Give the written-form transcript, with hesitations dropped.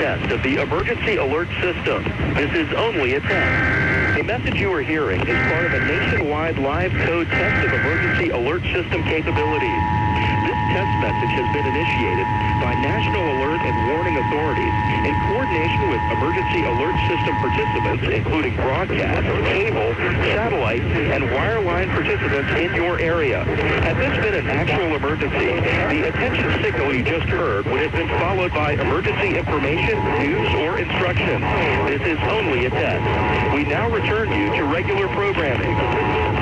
test of the emergency alert system. This is only a test. The message you are hearing is part of a nationwide live code test of emergency alert system capabilities. This test message has been initiated by National Alert and Warning Authorities in coordination with emergency alert system participants, including broadcast, cable, satellite, and wireline participants in your area. Had this been an actual emergency, the attention signal you just heard would have been followed by emergency information, news, or instructions. This is only a test. We now return you to regular programming.